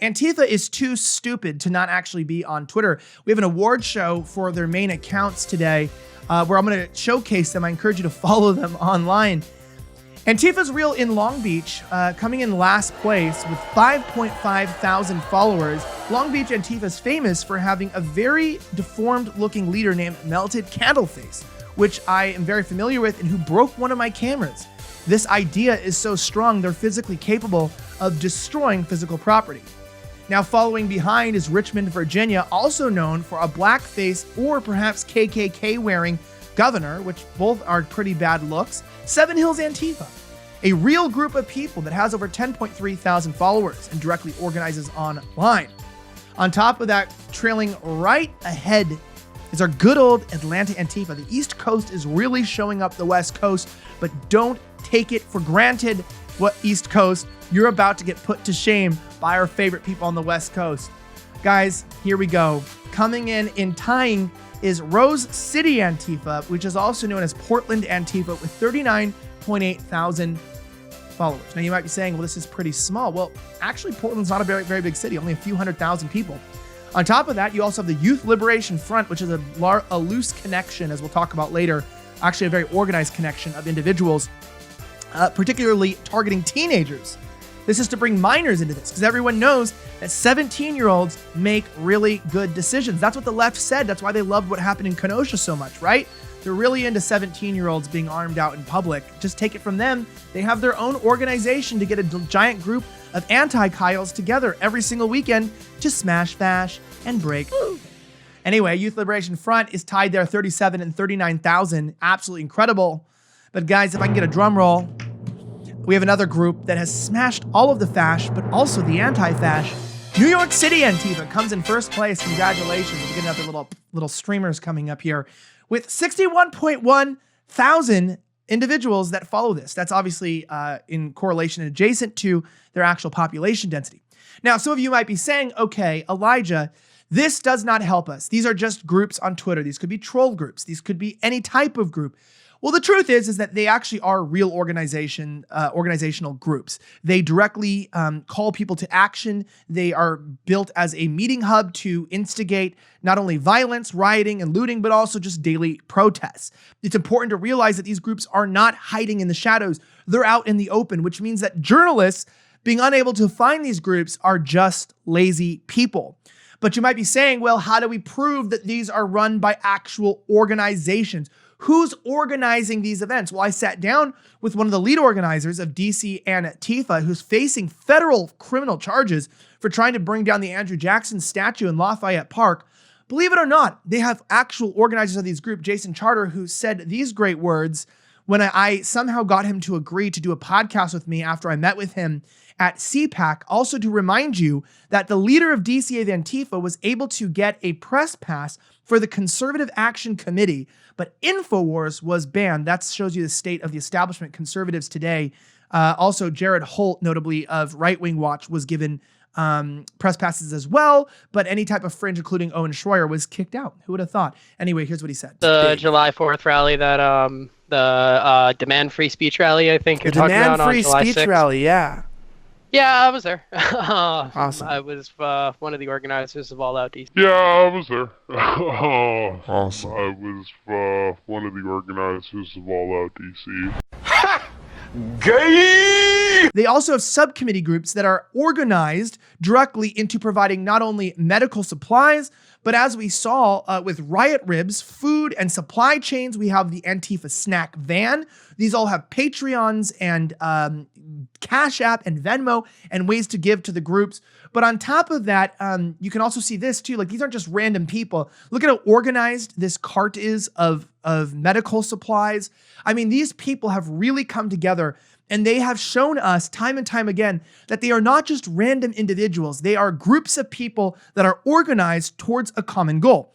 Antifa is too stupid to not actually be on Twitter. We have an award show for their main accounts today where I'm going to showcase them. I encourage you to follow them online. Antifa's real in Long Beach, coming in last place with 5.5 thousand followers. Long Beach Antifa is famous for having a very deformed looking leader named Melted Candleface, which I am very familiar with and who broke one of my cameras. This idea is so strong, they're physically capable of destroying physical property. Now following behind is Richmond, Virginia, also known for a blackface or perhaps KKK wearing governor, which both are pretty bad looks. Seven Hills Antifa, a real group of people that has over 10.3 thousand followers and directly organizes online. On top of that, trailing right ahead is our good old Atlanta Antifa. The East Coast is really showing up the West Coast, but don't take it for granted. What East Coast, you're about to get put to shame by our favorite people on the West Coast. Guys, here we go. Coming in tying is Rose City Antifa, which is also known as Portland Antifa, with 39.8 thousand followers. Now you might be saying, well, this is pretty small. Well, actually, Portland's not a very, very big city, only a few 100,000 people. On top of that, you also have the Youth Liberation Front, which is a loose connection, as we'll talk about later, actually a very organized connection of individuals, particularly targeting teenagers. This is to bring minors into this, because everyone knows that 17-year-olds make really good decisions. That's what the left said. That's why they loved what happened in Kenosha so much, right? They're really into 17-year-olds being armed out in public. Just take it from them. They have their own organization to get a giant group of anti-Kyles together every single weekend to smash, bash, and break. Anyway, Youth Liberation Front is tied there, 37 and 39,000. Absolutely incredible. But guys, if I can get a drum roll, we have another group that has smashed all of the fash, but also the anti-fash. New York City Antifa comes in first place. Congratulations. We get another little streamers coming up here with 61.1 thousand individuals that follow this. That's obviously in correlation and adjacent to their actual population density. Now, some of you might be saying, okay, Elijah, this does not help us. These are just groups on Twitter. These could be troll groups. These could be any type of group. Well, the truth is that they actually are real organizational groups. They directly call people to action. They are built as a meeting hub to instigate not only violence, rioting, and looting, but also just daily protests. It's important to realize that these groups are not hiding in the shadows. They're out in the open, which means that journalists being unable to find these groups are just lazy people. But you might be saying, well, how do we prove that these are run by actual organizations? Who's organizing these events? Well, I sat down with one of the lead organizers of DC Antifa, who's facing federal criminal charges for trying to bring down the Andrew Jackson statue in Lafayette Park. Believe it or not, they have actual organizers of these groups, Jason Charter, who said these great words when I somehow got him to agree to do a podcast with me after I met with him at CPAC, also to remind you that the leader of DC Antifa was able to get a press pass for the Conservative Action Committee, but InfoWars was banned. That shows you the state of the establishment conservatives today. Also, Jared Holt, notably of Right Wing Watch, was given press passes as well, but any type of fringe, including Owen Schroyer, was kicked out. Who would have thought? Anyway, here's what he said. The July 4th rally that, the Demand Free Speech rally, I think you're talking about on July 6th. Demand Free Speech rally, yeah. Yeah, I was there. Awesome. I was one of the organizers of All Out DC. Yeah, I was there. Awesome. I was one of the organizers of All Out DC. Ha! Gay! They also have subcommittee groups that are organized directly into providing not only medical supplies, but as we saw with riot ribs, food and supply chains, we have the Antifa snack van. These all have Patreons and Cash App and Venmo and ways to give to the groups. But on top of that, you can also see this too. Like, these aren't just random people. Look at how organized this cart is of medical supplies. I mean, these people have really come together, and they have shown us time and time again that they are not just random individuals. They are groups of people that are organized towards a common goal.